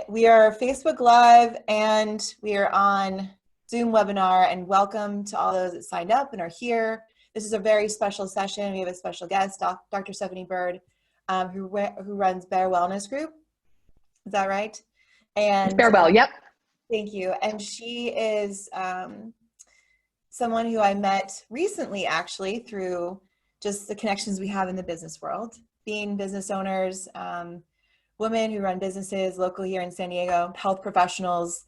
We are Facebook Live and we are on Zoom webinar, and welcome to all those that signed up and are here. This is a very special session. We have a special guest, Dr. Stephanie Byrd, who runs Bare Wellness Group. Is that right? And bareWELL, yep. Thank you. And she is someone who I met recently, actually, through just the connections we have in the business world, being business owners, women who run businesses local here in San Diego, health professionals.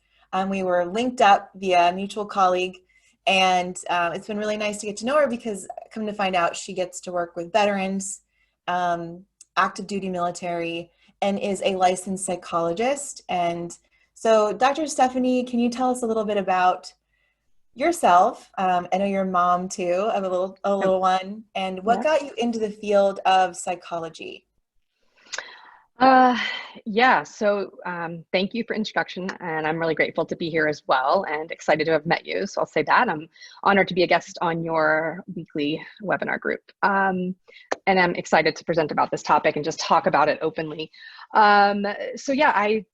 We were linked up via a mutual colleague, and it's been really nice to get to know her because come to find out she gets to work with veterans, active duty military, and is a licensed psychologist. And so Dr. Stephanie, can you tell us a little bit about yourself? I know you're a mom too of a little one, and what got you into the field of psychology? So thank you for introduction, and I'm really grateful to be here as well and excited to have met you. So I'll say that. I'm honored to be a guest on your weekly webinar group. And I'm excited to present about this topic and just talk about it openly. I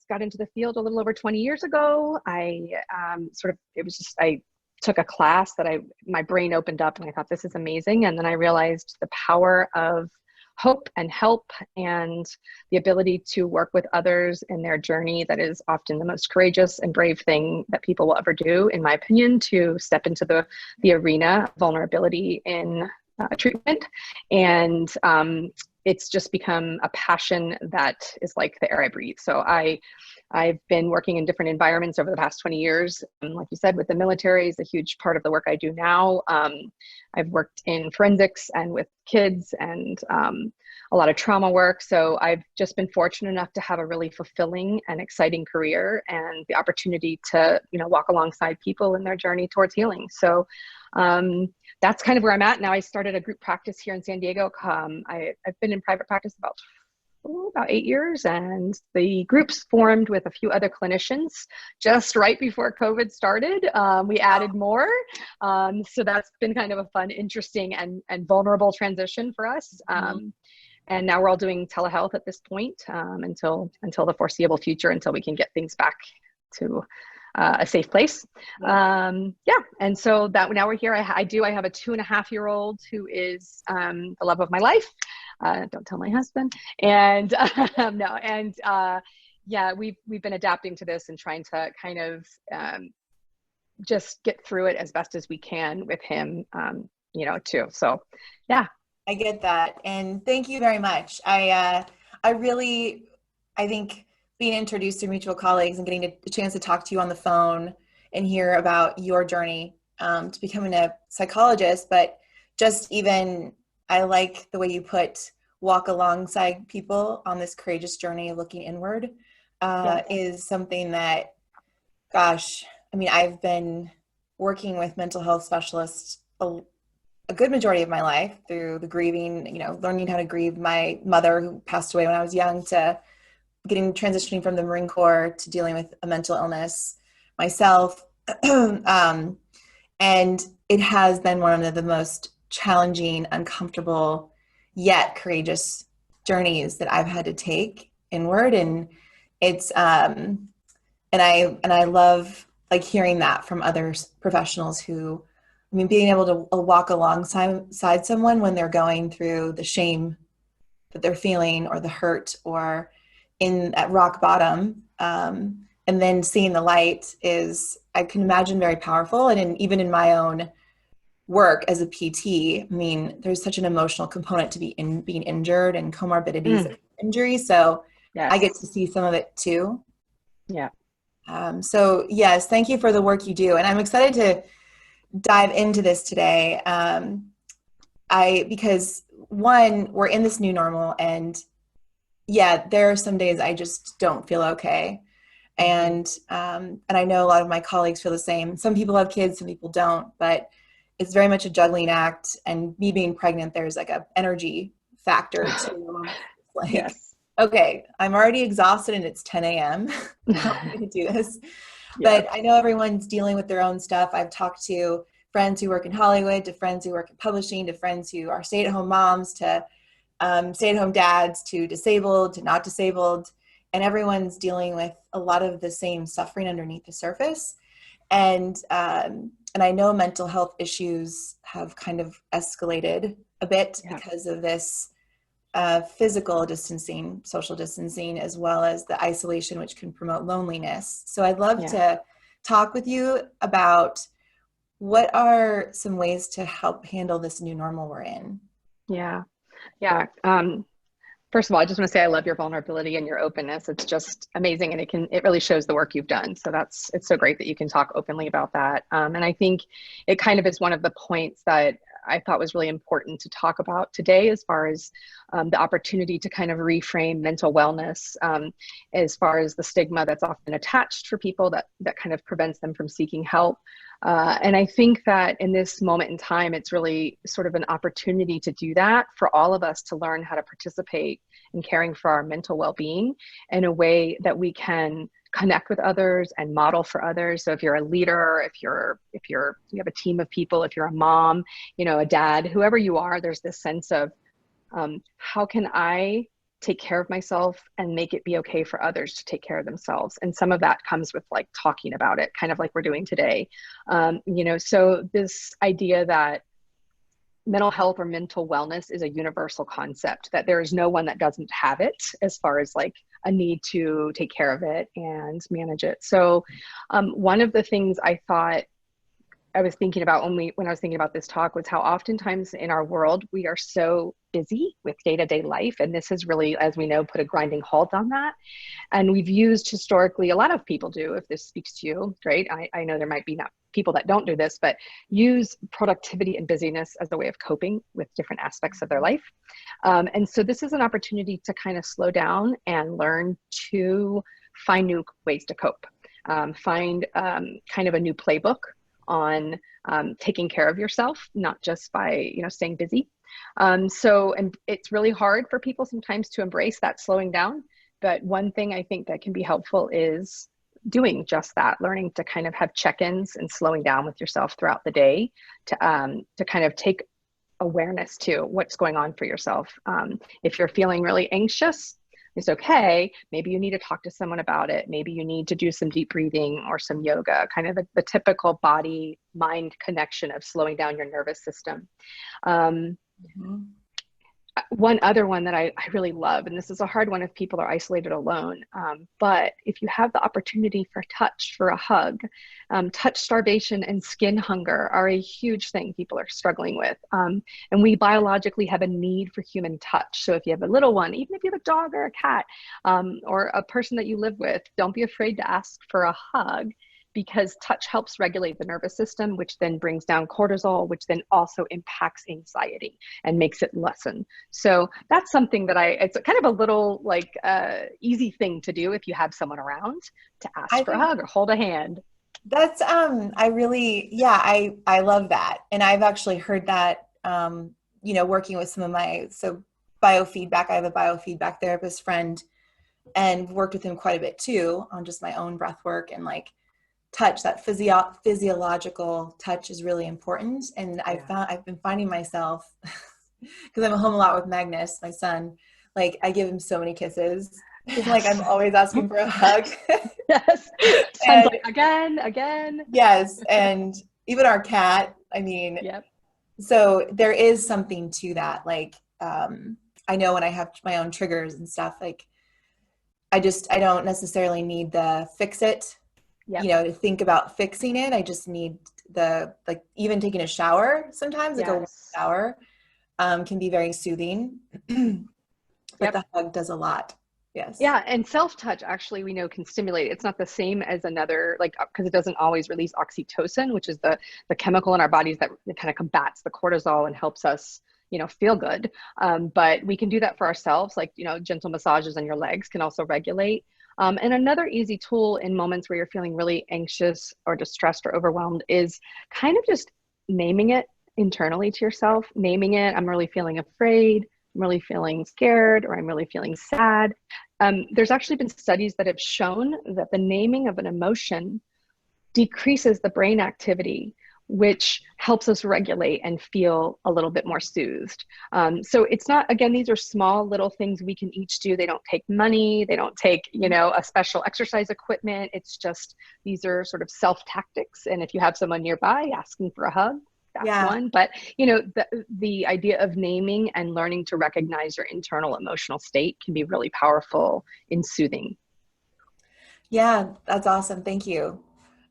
got into the field a little over 20 years ago. I took a class that my brain opened up and I thought, this is amazing. And then I realized the power of hope and help and the ability to work with others in their journey. That is often the most courageous and brave thing that people will ever do, in my opinion, to step into the arena of vulnerability in treatment. And it's just become a passion that is like the air I breathe. So I've been working in different environments over the past 20 years. Like you said, with the military is a huge part of the work I do now. I've worked in forensics and with kids and a lot of trauma work. So I've just been fortunate enough to have a really fulfilling and exciting career and the opportunity to, walk alongside people in their journey towards healing. So that's kind of where I'm at now. I started a group practice here in San Diego. I've been in private practice about 8 years, and the groups formed with a few other clinicians just right before COVID started. We added more. So that's been kind of a fun, interesting, and vulnerable transition for us. And now we're all doing telehealth at this point until the foreseeable future, until we can get things back to a safe place. And so that now we're here. I have a 2.5-year-old who is the love of my life. Don't tell my husband. And we've been adapting to this and trying to kind of just get through it as best as we can with him, too. So, yeah. I get that. And thank you very much. I think being introduced to mutual colleagues and getting a chance to talk to you on the phone and hear about your journey to becoming a psychologist, but just even, I like the way you put walk alongside people on this courageous journey of looking inward is something that, I've been working with mental health specialists a good majority of my life through the grieving, learning how to grieve my mother who passed away when I was young, to transitioning from the Marine Corps to dealing with a mental illness myself. And it has been one of the most challenging, uncomfortable, yet courageous journeys that I've had to take inward. And it's, and I love hearing that from other professionals who, being able to walk alongside someone when they're going through the shame that they're feeling or the hurt or at rock bottom, and then seeing the light is, I can imagine, very powerful. And even in my own work as a PT, there's such an emotional component to being injured and comorbidities of injury. So yes. I get to see some of it too. Yeah. So yes, thank you for the work you do. And I'm excited to dive into this today. Because one, we're in this new normal, and there are some days I just don't feel okay. And I know a lot of my colleagues feel the same. Some people have kids, some people don't, but it's very much a juggling act. And me being pregnant, there's a energy factor to yes. Okay, I'm already exhausted and it's 10 a.m. How am I going to do this? But I know everyone's dealing with their own stuff. I've talked to friends who work in Hollywood, to friends who work in publishing, to friends who are stay-at-home moms, to stay-at-home dads, to disabled, to not disabled. and everyone's dealing with a lot of the same suffering underneath the surface. And I know mental health issues have kind of escalated a bit Yeah. because of this physical distancing, social distancing, as well as the isolation, which can promote loneliness. So I'd love Yeah. to talk with you about what are some ways to help handle this new normal we're in. Yeah. Yeah. First of all, I just want to say I love your vulnerability and your openness. It's just amazing, and it really shows the work you've done. So it's so great that you can talk openly about that. And I think it kind of is one of the points that I thought was really important to talk about today, as far as the opportunity to kind of reframe mental wellness, as far as the stigma that's often attached for people that kind of prevents them from seeking help. And I think that in this moment in time, it's really sort of an opportunity to do that for all of us, to learn how to participate in caring for our mental well-being in a way that we can connect with others and model for others. So if you're a leader, you have a team of people, if you're a mom, a dad, whoever you are, there's this sense of how can I take care of myself and make it be okay for others to take care of themselves. And some of that comes with like talking about it, kind of like we're doing today. So this idea that mental health or mental wellness is a universal concept, that there is no one that doesn't have it, as far as like a need to take care of it and manage it. So one of the things I thought I was thinking about when I was thinking about this talk was how oftentimes in our world, we are so busy with day-to-day life. And this has really, as we know, put a grinding halt on that. And we've used historically, a lot of people do, if this speaks to you, great. I know there might be not people that don't do this, but use productivity and busyness as a way of coping with different aspects of their life. And so this is an opportunity to kind of slow down and learn to find new ways to cope, find kind of a new playbook on taking care of yourself, not just by staying busy. And it's really hard for people sometimes to embrace that slowing down. But one thing I think that can be helpful is doing just that, learning to kind of have check-ins and slowing down with yourself throughout the day to kind of take awareness to what's going on for yourself. If you're feeling really anxious, it's okay. Maybe you need to talk to someone about it. Maybe you need to do some deep breathing or some yoga, kind of the typical body-mind connection of slowing down your nervous system. Mm-hmm. One other one that I really love, and this is a hard one if people are isolated alone, but if you have the opportunity for touch, for a hug, touch starvation and skin hunger are a huge thing people are struggling with. And we biologically have a need for human touch. So if you have a little one, even if you have a dog or a cat, or a person that you live with, don't be afraid to ask for a hug, because touch helps regulate the nervous system, which then brings down cortisol, which then also impacts anxiety and makes it lessen. So that's something that it's kind of a little like easy thing to do if you have someone around, to ask for a hug or hold a hand. That's, I love that. And I've actually heard that, working with some of biofeedback, I have a biofeedback therapist friend, and worked with him quite a bit too on just my own breath work, and like touch, that physiological touch is really important. And I've been finding myself, because I'm home a lot with Magnus, my son, like I give him so many kisses. Yes. Like I'm always asking for a hug. Yes. Sounds like again. Yes. And even our cat, yep. So there is something to that. Like, I know when I have my own triggers and stuff, like I don't necessarily need the fix it, to think about fixing it. I just need even taking a shower sometimes, like a shower, can be very soothing, but the hug does a lot. Yes. Yeah. And self-touch, actually, we know can stimulate. It's not the same as another, because it doesn't always release oxytocin, which is the chemical in our bodies that kind of combats the cortisol and helps us, feel good. But we can do that for ourselves. Like, gentle massages on your legs can also regulate. And another easy tool in moments where you're feeling really anxious or distressed or overwhelmed is kind of just naming it internally to yourself, naming it. I'm really feeling afraid. I'm really feeling scared, or I'm really feeling sad. There's actually been studies that have shown that the naming of an emotion decreases the brain activity which helps us regulate and feel a little bit more soothed. So it's not, again, these are small little things we can each do. They don't take money. They don't take, a special exercise equipment. It's just, these are sort of self tactics. And if you have someone nearby, asking for a hug, that's one. But, the idea of naming and learning to recognize your internal emotional state can be really powerful in soothing. Yeah, that's awesome. Thank you.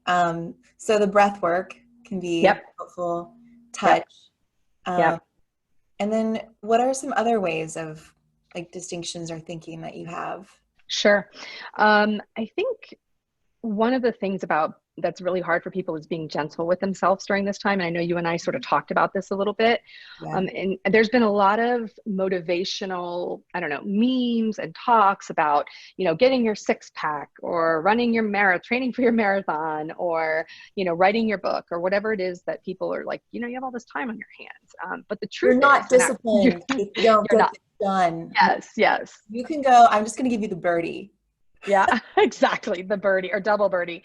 So the breath work can be helpful, touch. Yep. And then what are some other ways of like distinctions or thinking that you have? Sure. I think one of the things that's really hard for people is being gentle with themselves during this time. And I know you and I sort of talked about this a little bit. And there's been a lot of motivational, memes and talks about, getting your 6-pack or running your marathon, training for your marathon, or, writing your book or whatever it is that people are like, you have all this time on your hands. But the truth You're not is, disciplined if you don't get it done. Yes. You can go, I'm just going to give you the birdie. Yeah, exactly. The birdie or double birdie.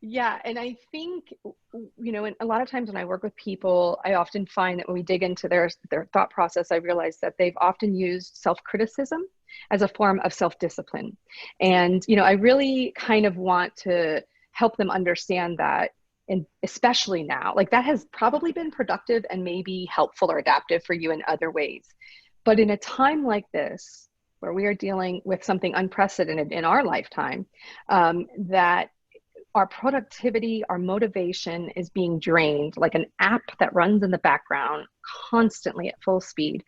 Yeah. And I think, and a lot of times when I work with people, I often find that when we dig into their thought process, I realize that they've often used self-criticism as a form of self-discipline. And, I really kind of want to help them understand that, and especially now, like that has probably been productive and maybe helpful or adaptive for you in other ways. But in a time like this, where we are dealing with something unprecedented in our lifetime, that our productivity, our motivation is being drained like an app that runs in the background constantly at full speed,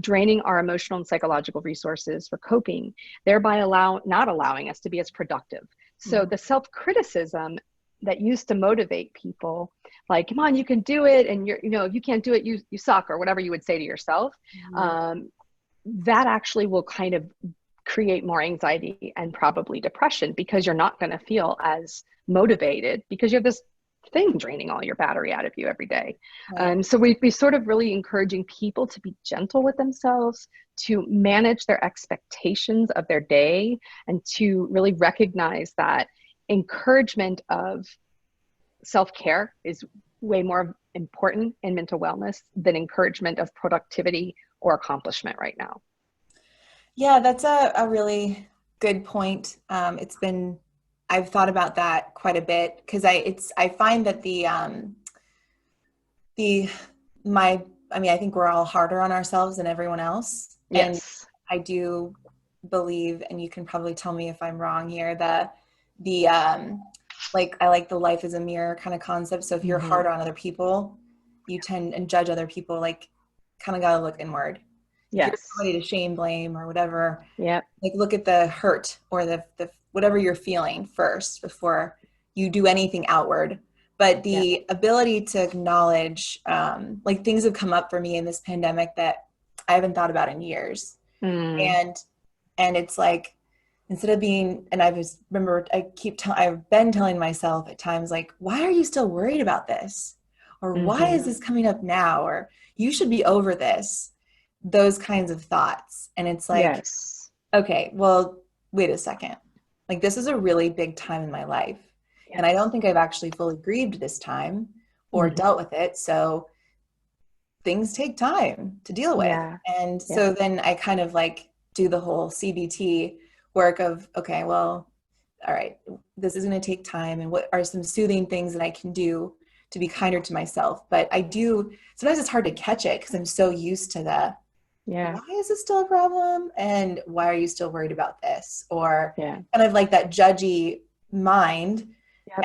draining our emotional and psychological resources for coping, thereby not allowing us to be as productive. So the self-criticism that used to motivate people, like, come on, you can do it, and if you can't do it, you suck, or whatever you would say to yourself, that actually will kind of create more anxiety and probably depression, because you're not going to feel as motivated because you have this thing draining all your battery out of you every day. So we sort of really encouraging people to be gentle with themselves, to manage their expectations of their day, and to really recognize that encouragement of self-care is way more important in mental wellness than encouragement of productivity or accomplishment right now. Yeah, that's a really good point. I've thought about that quite a bit, because I find that I think we're all harder on ourselves than everyone else. Yes. And I do believe, and you can probably tell me if I'm wrong here, like I like the life is a mirror kind of concept. So if you're hard on other people, you tend and judge other people, like kind of got to look inward. If you're somebody to shame, blame, or whatever, like look at the hurt or the whatever you're feeling first before you do anything outward. But the ability to acknowledge, like things have come up for me in this pandemic that I haven't thought about in years. And it's like, instead of being, and I've been telling myself at times, like, why are you still worried about this? Or why is this coming up now? Or you should be over this. Those kinds of thoughts. And it's like, okay, well, wait a second. Like, this is a really big time in my life. And I don't think I've actually fully grieved this time or dealt with it. So things take time to deal with. And so then I kind of like do the whole CBT work of, okay, well, all right, this is going to take time. And what are some soothing things that I can do to be kinder to myself? But sometimes it's hard to catch it because I'm so used to why is this still a problem? And why are you still worried about this? Or kind of like that judgy mind.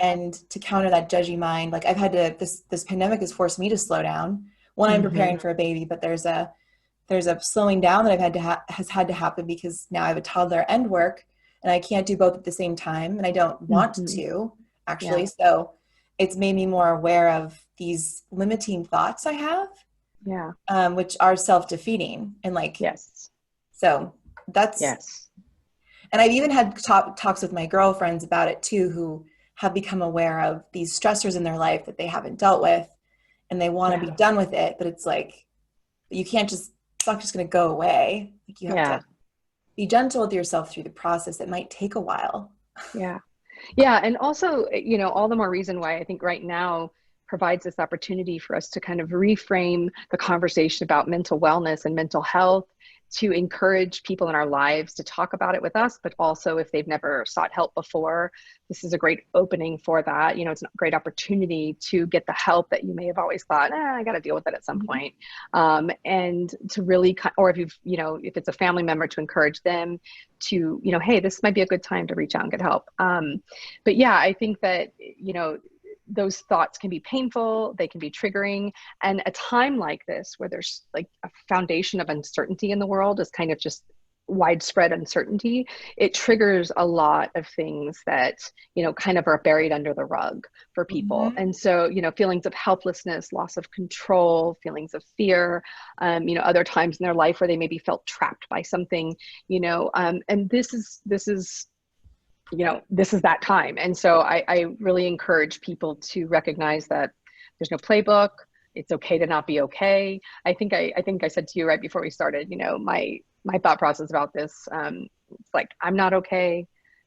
And to counter that judgy mind, like I've had to, this pandemic has forced me to slow down. One, I'm preparing for a baby, but there's a slowing down that has had to happen because now I have a toddler and work, and I can't do both at the same time. And I don't want to actually. So it's made me more aware of these limiting thoughts I have. Which are self-defeating, and like, so that's, and I've even had talks with my girlfriends about it too, who have become aware of these stressors in their life that they haven't dealt with, and they want to be done with it, but it's like, it's not just going to go away. Like, you have to be gentle with yourself through the process. It might take a while. And also, all the more reason why I think right now provides this opportunity for us to kind of reframe the conversation about mental wellness and mental health, to encourage people in our lives to talk about it with us, but also if they've never sought help before, this is a great opening for that. You know, it's a great opportunity to get the help that you may have always thought, I got to deal with it at some point. And to really, or if you've, you know, if it's a family member, to encourage them to, you know, hey, this might be a good time to reach out and get help. But yeah, I think that, you know, those thoughts can be painful, they can be triggering. And a time like this, where there's like a foundation of uncertainty in the world, is kind of just widespread uncertainty. It triggers a lot of things that, you know, kind of are buried under the rug for people. And so, you know, feelings of helplessness, loss of control, feelings of fear, you know, other times in their life where they maybe felt trapped by something, you know, and this is, you know, this is that time. And so I really encourage people to recognize that there's no playbook. It's okay to not be okay. I think I said to you right before we started, you know, my thought process about this, it's like, I'm not okay.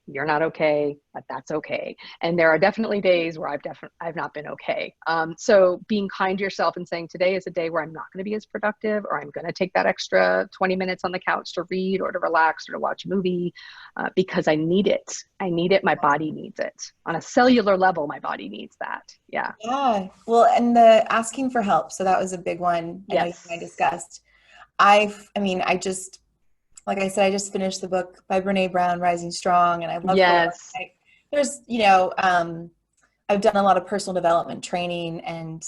You're not okay, but that's okay. And there are definitely days where I've not been okay. So being kind to yourself and saying, today is a day where I'm not going to be as productive, or I'm going to take that extra 20 minutes on the couch to read or to relax or to watch a movie, because I need it. I need it. My body needs it. On a cellular level, my body needs that. Yeah. Yeah. Well, and the asking for help. So that was a big one. I know you and I discussed. I mean, like I said, I just finished the book by Brene Brown, Rising Strong, and I love her work. Yes. There's, you know, I've done a lot of personal development training, and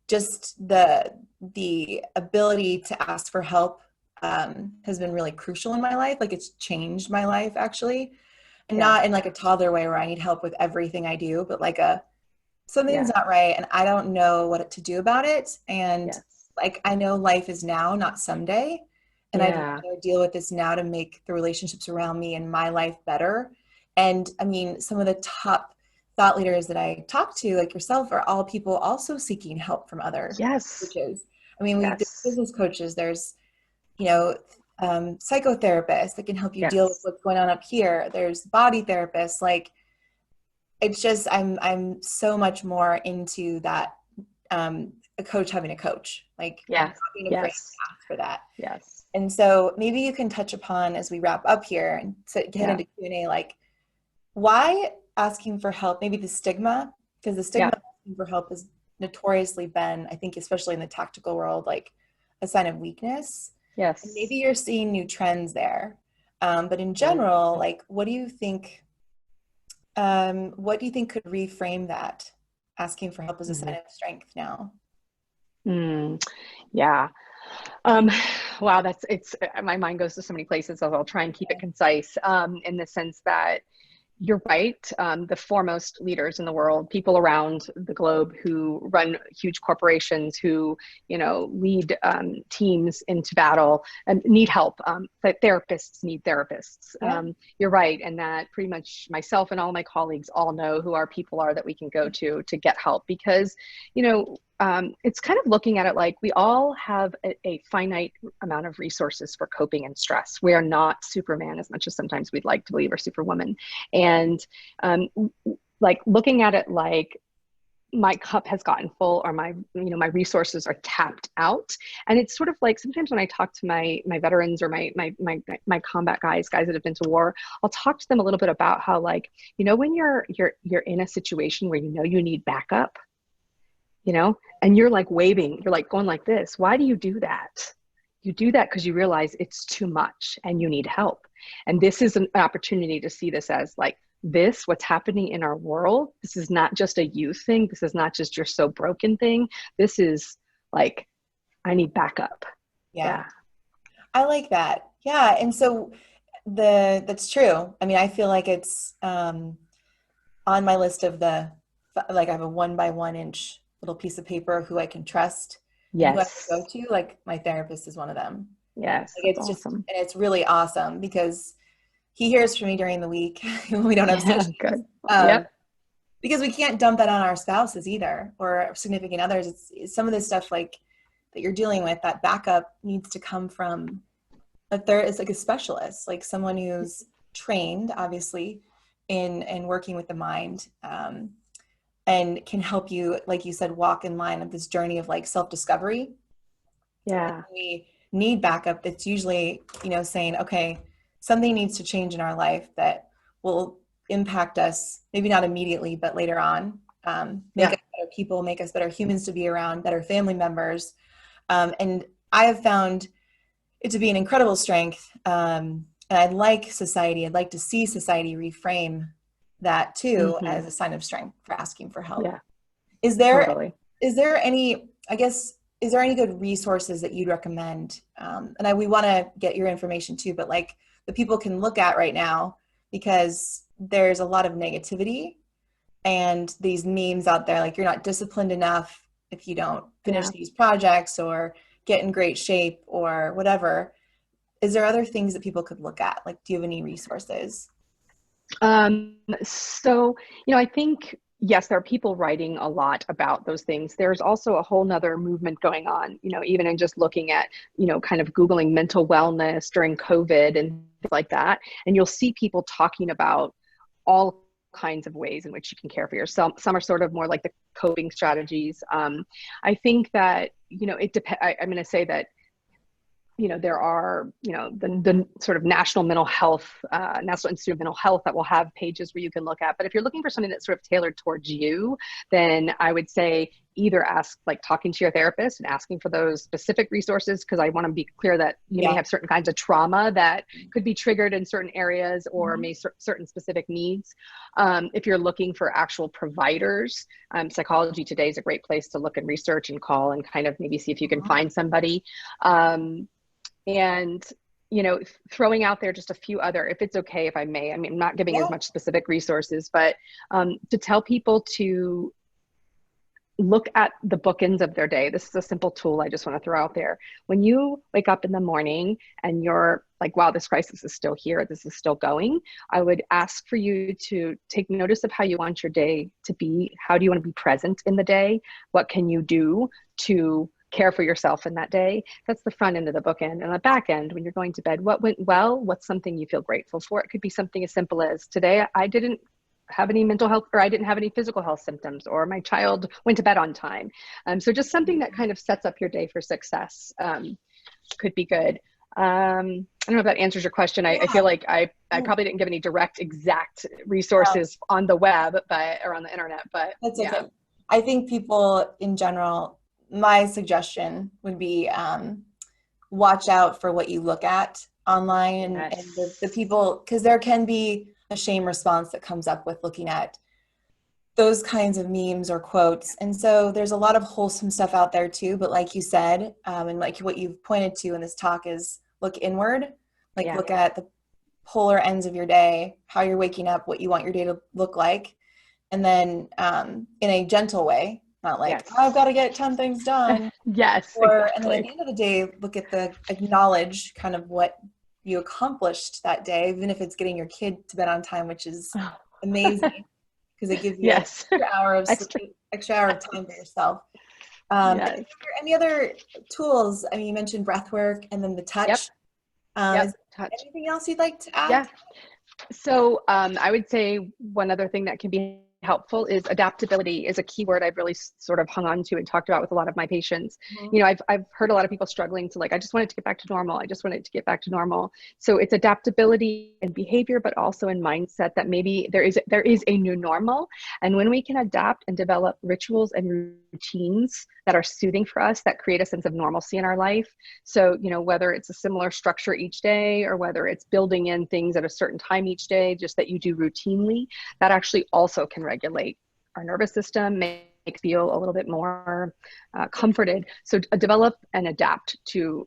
just the ability to ask for help has been really crucial in my life. Like, it's changed my life, actually, and not in like a toddler way where I need help with everything I do, but like something's not right, and I don't know what to do about it. And like, I know life is now, not someday. And I'd rather deal with this now to make the relationships around me and my life better. And I mean, some of the top thought leaders that I talk to, like yourself, are all people also seeking help from other coaches. I mean, there's business coaches, there's, you know, psychotherapists that can help you deal with what's going on up here. There's body therapists. Like, it's just, I'm so much more into that, a coach having a coach, like not being afraid to ask for that. And so maybe you can touch upon, as we wrap up here and get into Q&A, like, why asking for help, maybe the stigma, because the stigma of asking for help has notoriously been, I think, especially in the tactical world, like a sign of weakness. And maybe you're seeing new trends there. But in general, like, what do you think could reframe that, asking for help as a sign of strength now? Yeah. Wow, my mind goes to so many places, so I'll try and keep it concise, in the sense that you're right. The foremost leaders in the world, people around the globe who run huge corporations, who, you know, lead teams into battle and need help. But therapists need therapists. You're right. And that pretty much myself and all my colleagues all know who our people are that we can go to get help, because, you know, it's kind of looking at it like we all have a finite amount of resources for coping and stress. We are not Superman as much as sometimes we'd like to believe, or Superwoman. And like looking at it like my cup has gotten full, or my resources are tapped out. And it's sort of like, sometimes when I talk to my veterans, or my combat guys that have been to war, I'll talk to them a little bit about how, like, you know, when you're in a situation where you know you need backup, you know, and you're like waving, you're like going like this. Why do you do that? You do that because you realize it's too much and you need help. And this is an opportunity to see this as like, what's happening in our world. This is not just a you thing. This is not just you're so broken thing. This is like, I need backup. Yeah. I like that. Yeah. And so that's true. I mean, I feel like it's on my list of like, I have a 1 by 1 inch little piece of paper who I can trust. And who I can go to. Like, my therapist is one of them. Like, it's awesome. Just, and it's really awesome because he hears from me during the week when we don't have sessions. Because we can't dump that on our spouses either, or significant others. It's some of this stuff, like, that you're dealing with, that backup needs to come from it's like a specialist, like someone who's trained, obviously, in working with the mind. and can help you, like you said, walk in line of this journey of like self-discovery. Yeah. We need backup. It's usually, saying, okay, something needs to change in our life that will impact us, maybe not immediately, but later on, make Yeah. us better people, make us better humans to be around, better family members. And I have found it to be an incredible strength. And I'd like to see society reframe that too Mm-hmm. as a sign of strength for asking for help. Yeah. Is there Totally. is there any, I guess, is there any good resources that you'd recommend? We want to get your information too, but like the people can look at right now, because there's a lot of negativity and these memes out there, like you're not disciplined enough if you don't finish Yeah. these projects or get in great shape or whatever. Is there other things that people could look at? Like, do you have any resources? So, I think, yes, there are people writing a lot about those things. There's also a whole nother movement going on, even in just looking at, kind of Googling mental wellness during COVID and things like that. And you'll see people talking about all kinds of ways in which you can care for yourself. Some are sort of more like the coping strategies. I think that, it depends. I'm going to say that there are, the sort of National Mental Health, National Institute of Mental Health that will have pages where you can look at. But if you're looking for something that's sort of tailored towards you, then I would say either talking to your therapist and asking for those specific resources, because I want to be clear that you may have certain kinds of trauma that could be triggered in certain areas or may certain specific needs. If you're looking for actual providers, Psychology Today is a great place to look and research and call and kind of maybe see if you can find somebody. And throwing out there just a few other, if it's okay, if I may, I mean, I'm not giving as much specific resources, but to tell people to look at the bookends of their day. This is a simple tool I just want to throw out there. When you wake up in the morning and you're like, wow, this crisis is still here, this is still going, I would ask for you to take notice of how you want your day to be. How do you want to be present in the day? What can you do to care for yourself in that day? That's the front end of the bookend. And the back end, when you're going to bed, what went well? What's something you feel grateful for? It could be something as simple as, today I didn't have any mental health, or I didn't have any physical health symptoms, or my child went to bed on time. So just something that kind of sets up your day for success could be good. I don't know if that answers your question. I feel like I probably didn't give any direct, exact resources on the web, or on the internet, but that's okay. I think people in general, my suggestion would be watch out for what you look at online and the people, because there can be a shame response that comes up with looking at those kinds of memes or quotes. And so there's a lot of wholesome stuff out there too, but like you said, and like what you've pointed to in this talk, is look inward, look at the polar ends of your day, how you're waking up, what you want your day to look like. And then in a gentle way, not like, I've got to get 10 things done. Exactly. And then at the end of the day, acknowledge kind of what you accomplished that day, even if it's getting your kid to bed on time, which is amazing because it gives you an extra hour of sleep, extra hour of time for yourself. Are there any other tools? I mean, you mentioned breath work and then the touch. Is there anything else you'd like to add? Yeah. So I would say one other thing that can be helpful is adaptability is a key word I've really sort of hung on to and talked about with a lot of my patients. I've heard a lot of people struggling to I just want it to get back to normal. I just want it to get back to normal. So it's adaptability in behavior, but also in mindset, that maybe there is a new normal. And when we can adapt and develop rituals and routines that are soothing for us, that create a sense of normalcy in our life. So, whether it's a similar structure each day, or whether it's building in things at a certain time each day, just that you do routinely, that actually also can regulate our nervous system, make feel a little bit more comforted. So develop and adapt to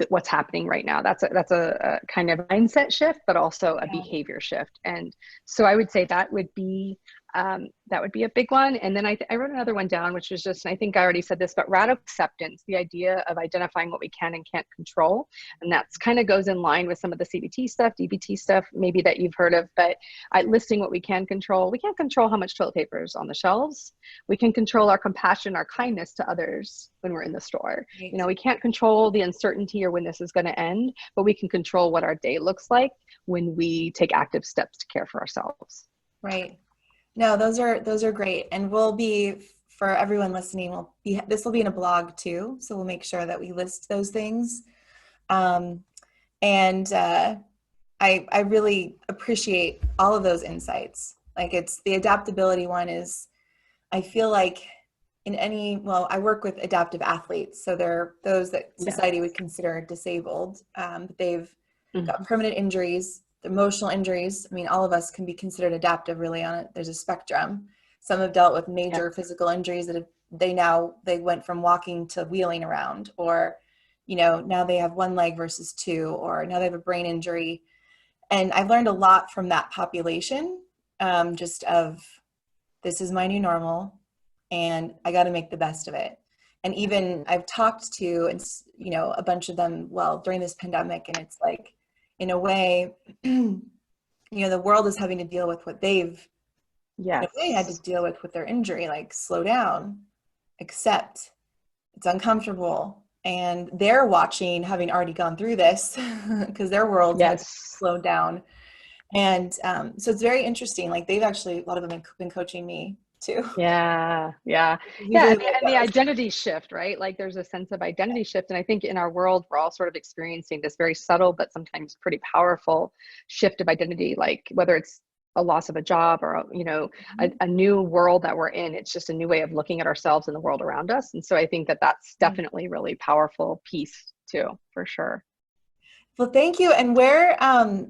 what's happening right now. That's a kind of mindset shift, but also a behavior shift. And so I would say that would be a big one. And then I wrote another one down, which was just, and I think I already said this, but radical acceptance, the idea of identifying what we can and can't control. And that's kind of goes in line with some of the CBT stuff, DBT stuff, maybe that you've heard of, but listing what we can control. We can't control how much toilet paper is on the shelves. We can control our compassion, our kindness to others when we're in the store. Right. We can't control the uncertainty or when this is going to end, but we can control what our day looks like when we take active steps to care for ourselves. Right. No, those are great. And we'll be, for everyone listening, this will be in a blog too. So we'll make sure that we list those things. Um, and I really appreciate all of those insights. Like it's the adaptability one is, I feel like well, I work with adaptive athletes. So they're those that Yeah. society would consider disabled. But they've got Mhm. permanent injuries, emotional injuries. I mean, all of us can be considered adaptive really on it. There's a spectrum. Some have dealt with Yeah. major physical injuries that they went from walking to wheeling around, or, now they have one leg versus two, or now they have a brain injury. And I've learned a lot from that population, just of this is my new normal and I got to make the best of it. And even I've talked to, and a bunch of them, well, during this pandemic, and it's like, in a way, the world is having to deal with what they've, in a way, had to Yes. deal with their injury. Like, slow down, accept, it's uncomfortable. And they're watching, having already gone through this, because their world had Yes. slowed down. And so it's very interesting. Like, they've actually, a lot of them have been coaching me too. Yeah, yeah, yeah, Usually the way it and the goes. identity shift, right? Like there's a sense of identity shift, and I think in our world we're all sort of experiencing this very subtle but sometimes pretty powerful shift of identity. Like whether it's a loss of a job or a new world that we're in, it's just a new way of looking at ourselves and the world around us. And so I think that that's definitely really powerful piece too, for sure. Well, thank you. And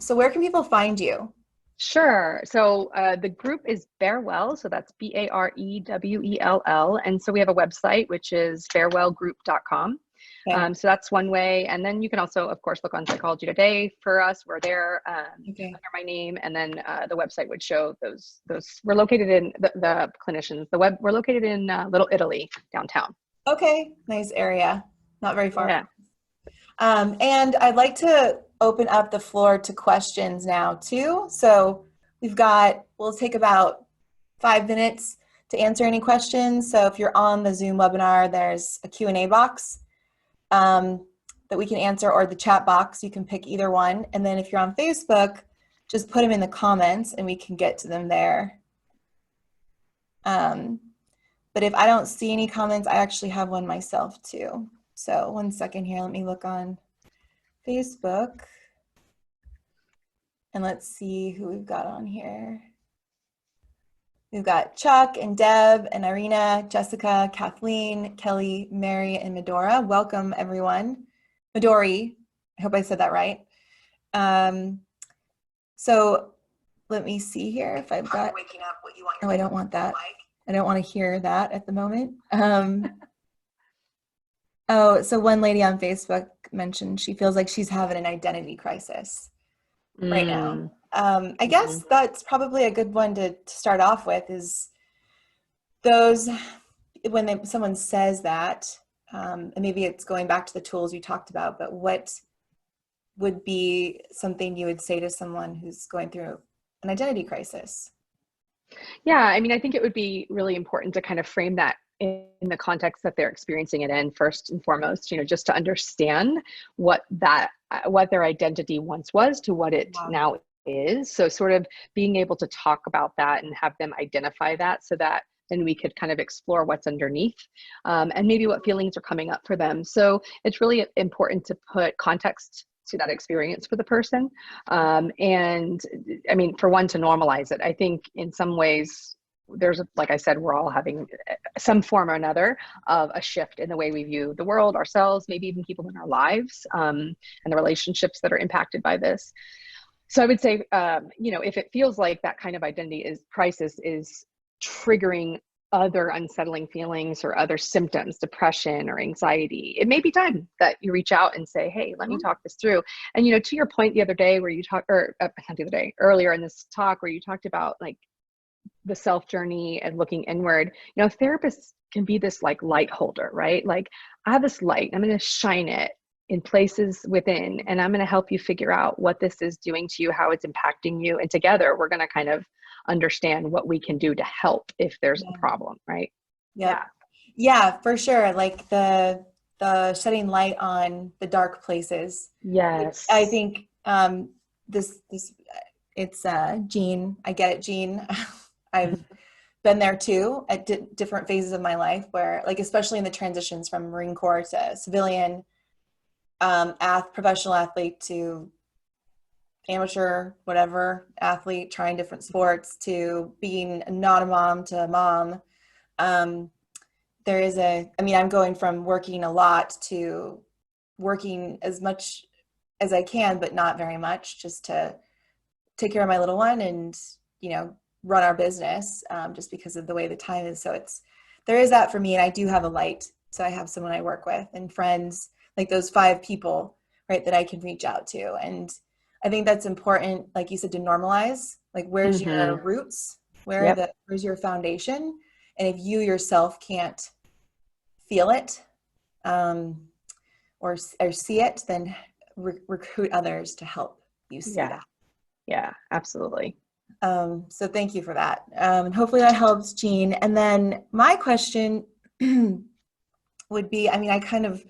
so where can people find you? Sure. So the group is bareWELL. So that's BAREWELL. And so we have a website, which is barewellgroup.com. Okay. So that's one way. And then you can also, of course, look on Psychology Today for us. We're there Okay. under my name. And then the website would show those. We're located in the clinicians, we're located in Little Italy downtown. Okay. Nice area. Not very far. Yeah. And I'd like to open up the floor to questions now too. So we'll take about 5 minutes to answer any questions. So if you're on the Zoom webinar, there's a Q&A box that we can answer, or the chat box. You can pick either one. And then if you're on Facebook, just put them in the comments and we can get to them there. But if I don't see any comments, I actually have one myself too. So one second here, let me look on Facebook. And let's see who we've got on here. We've got Chuck and Deb and Irina, Jessica, Kathleen, Kelly, Mary, and Medora. Welcome, everyone. Midori, I hope I said that right. So let me see here if I've got, waking up what you want. Oh, I don't want that. I don't want to hear that at the moment. Oh, so one lady on Facebook mentioned she feels like she's having an identity crisis right now. I guess that's probably a good one to start off with, is those, when someone says that, and maybe it's going back to the tools you talked about, but what would be something you would say to someone who's going through an identity crisis? Yeah, I mean, I think it would be really important to kind of frame that in the context that they're experiencing it in, first and foremost, just to understand what their identity once was to what it now is. So sort of being able to talk about that and have them identify that, so that then we could kind of explore what's underneath, and maybe what feelings are coming up for them. So it's really important to put context to that experience for the person. And I mean, for one, to normalize it. I think in some ways, like I said, we're all having some form or another of a shift in the way we view the world, ourselves, maybe even people in our lives, and the relationships that are impacted by this. So I would say, if it feels like that kind of identity crisis is triggering other unsettling feelings or other symptoms, depression or anxiety, it may be time that you reach out and say, hey, let me talk this through. And, to your point the other day where you talked, or not the other day, earlier in this talk where you talked about like the self journey and looking inward, therapists can be this like light holder, right? Like, I have this light, I'm going to shine it in places within, and I'm going to help you figure out what this is doing to you, how it's impacting you. And together we're going to kind of understand what we can do to help if there's a problem, right? Yep. Yeah, for sure. Like the shedding light on the dark places. Yes. I think it's Jean. I get it, Jean. I've been there too at different phases of my life where, like, especially in the transitions from Marine Corps to civilian, professional athlete to amateur, whatever athlete, trying different sports to being not a mom to a mom. There is I'm going from working a lot to working as much as I can, but not very much, just to take care of my little one and, run our business, just because of the way the time is. So there is that for me. And I do have a light. So I have someone I work with and friends, like those 5 people, right, that I can reach out to. And I think that's important, like you said, to normalize, like, where's your roots? Where's your foundation? And if you yourself can't feel it, or see it, then recruit others to help you see that. Yeah, absolutely. So thank you for that. Hopefully that helps, Jean. And then my question would be, I kind of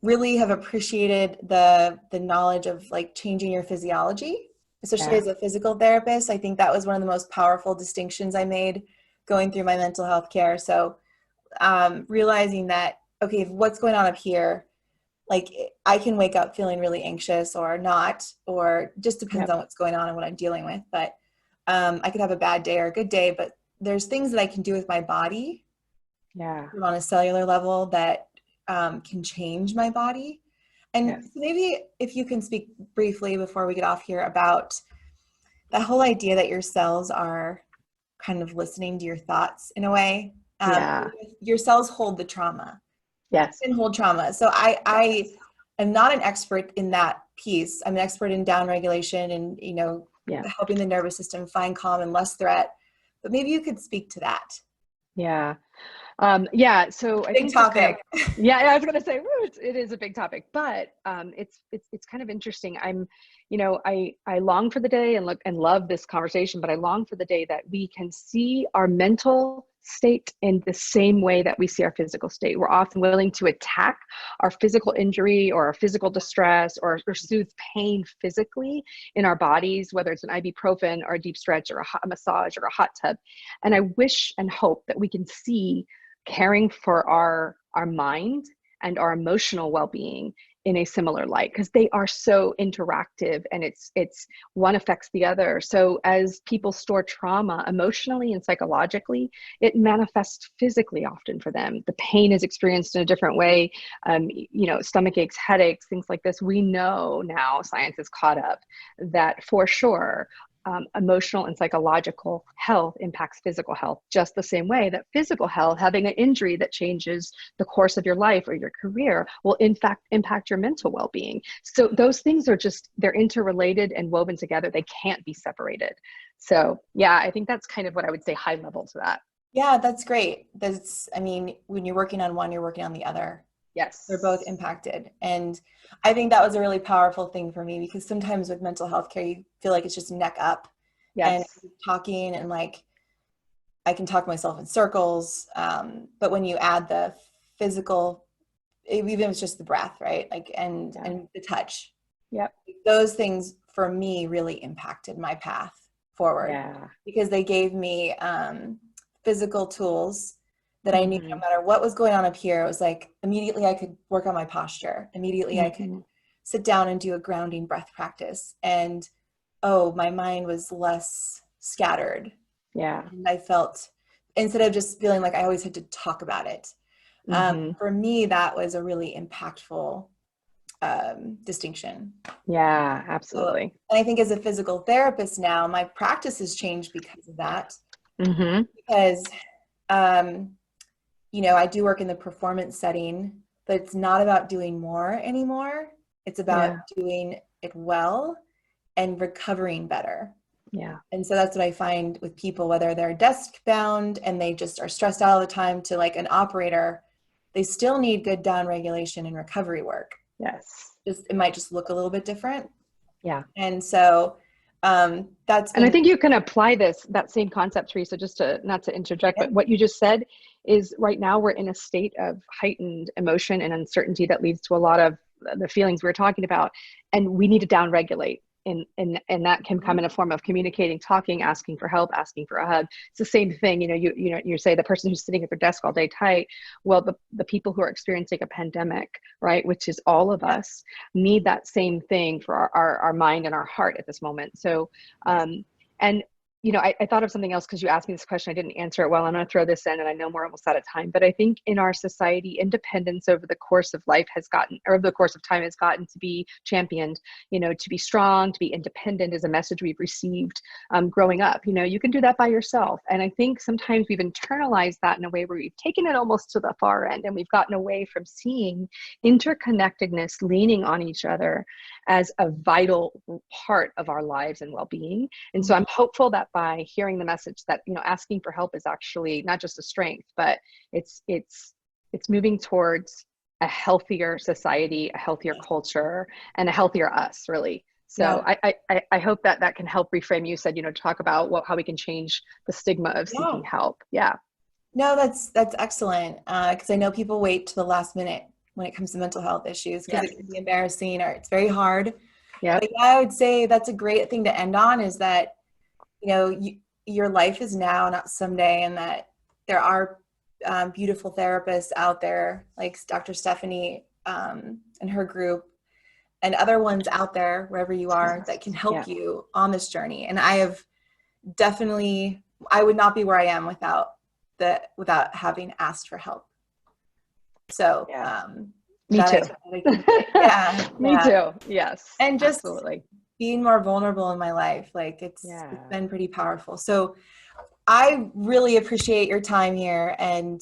really have appreciated the knowledge of, like, changing your physiology, especially as a physical therapist. I think that was one of the most powerful distinctions I made going through my mental health care. So realizing that, okay, what's going on up here, like, I can wake up feeling really anxious or not, or just depends on what's going on and what I'm dealing with. But I could have a bad day or a good day, but there's things that I can do with my body on a cellular level that can change my body. And maybe if you can speak briefly before we get off here about that whole idea that your cells are kind of listening to your thoughts in a way. Your cells hold the trauma. Yes. And hold trauma. So I am not an expert in that piece. I'm an expert in down regulation and, helping the nervous system find calm and less threat. But maybe you could speak to that. So I big think topic. I was going to say, it is a big topic, but it's kind of interesting. I long for the day and love this conversation, but I long for the day that we can see our mental state in the same way that we see our physical state. We're often willing to attack our physical injury or our physical distress or soothe pain physically in our bodies, whether it's an ibuprofen or a deep stretch or a hot massage or a hot tub. And I wish and hope that we can see caring for our mind and our emotional well-being in a similar light, because they are so interactive and it's one affects the other. So as people store trauma emotionally and psychologically, it manifests physically often for them. The pain is experienced in a different way. Stomach aches, headaches, things like this. We know now, science is caught up, that for sure emotional and psychological health impacts physical health just the same way that physical health, having an injury that changes the course of your life or your career, will in fact impact your mental well-being. So those things are they're interrelated and woven together. They can't be separated. So I think that's kind of what I would say high level to that. Yeah, that's great. When you're working on one, you're working on the other. Yes. They're both impacted. And I think that was a really powerful thing for me, because sometimes with mental health care, you feel like it's just neck up. And talking and, like, I can talk myself in circles. But when you add the physical, even if it's just the breath, right? Like, and the touch. Yep. Those things for me really impacted my path forward, because they gave me physical tools that I knew no matter what was going on up here, it was like immediately I could work on my posture. Immediately I could sit down and do a grounding breath practice. And my mind was less scattered. Yeah. And I felt, instead of just feeling like I always had to talk about it. For me, that was a really impactful distinction. Yeah, absolutely. So, and I think as a physical therapist now, my practice has changed because of that. Because I do work in the performance setting, but it's not about doing more anymore. It's about doing it well and recovering better. Yeah. And so that's what I find with people, whether they're desk bound and they just are stressed out all the time, to like an operator, they still need good down regulation and recovery work. Yes. It might just look a little bit different. Yeah. And so and I think you can apply that same concept, Theresa, just not to interject, but what you just said is, right now we're in a state of heightened emotion and uncertainty that leads to a lot of the feelings we're talking about, and we need to down regulate. and that can come in a form of communicating, talking, asking for help, asking for a hug. It's the same thing. You say the person who's sitting at their desk all day tight. Well, the people who are experiencing a pandemic, right, which is all of us, need that same thing for our mind and our heart at this moment. So, and I thought of something else because you asked me this question. I didn't answer it well. I'm going to throw this in, and I know we're almost out of time. But I think in our society, independence over the course of life over the course of time has gotten to be championed. To be strong, to be independent is a message we've received growing up. You can do that by yourself. And I think sometimes we've internalized that in a way where we've taken it almost to the far end, and we've gotten away from seeing interconnectedness, leaning on each other as a vital part of our lives and well-being. And so I'm hopeful that by hearing the message that, asking for help is actually not just a strength, but it's moving towards a healthier society, a healthier culture, and a healthier us, really. So I hope that can help reframe. You said, talk about how we can change the stigma of seeking help. Yeah. No, that's excellent. Because I know people wait to the last minute when it comes to mental health issues because it can be embarrassing or it's very hard. Yeah. But I would say that's a great thing to end on, is that, your life is now, not someday, and that there are beautiful therapists out there like Dr. Stephanie and her group, and other ones out there wherever you are that can help you on this journey. And I would not be where I am without having asked for help. So me too. Me too. Yes. And just absolutely. Being more vulnerable in my life, it's been pretty powerful. So I really appreciate your time here. And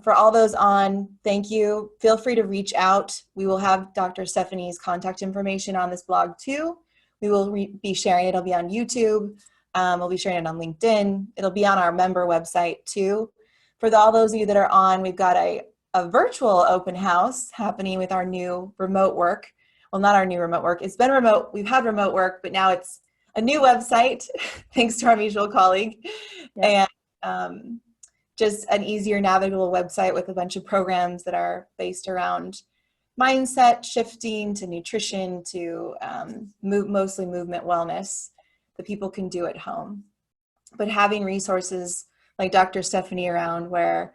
for all those on, thank you. Feel free to reach out. We will have Dr. Stephanie's contact information on this blog too. We will be sharing it. It'll be on YouTube. We'll be sharing it on LinkedIn. It'll be on our member website too. For all those of you that are on, we've got a virtual open house happening with our new remote work. Well, not our new remote work. It's been remote. We've had remote work, but now it's a new website, thanks to our mutual colleague. And just an easier navigable website with a bunch of programs that are based around mindset shifting to nutrition to mostly movement wellness that people can do at home. But having resources like Dr. Stephanie around, where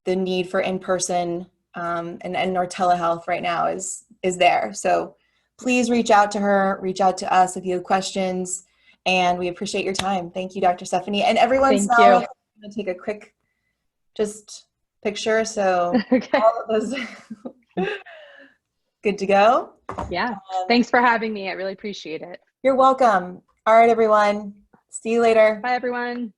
the need for in-person and or telehealth right now is there. So please reach out to her, reach out to us if you have questions, and we appreciate your time. Thank you, Dr. Stephanie. And everyone's I'm going to take a quick picture. So all of those good to go. Yeah. Thanks for having me. I really appreciate it. You're welcome. All right, everyone. See you later. Bye, everyone.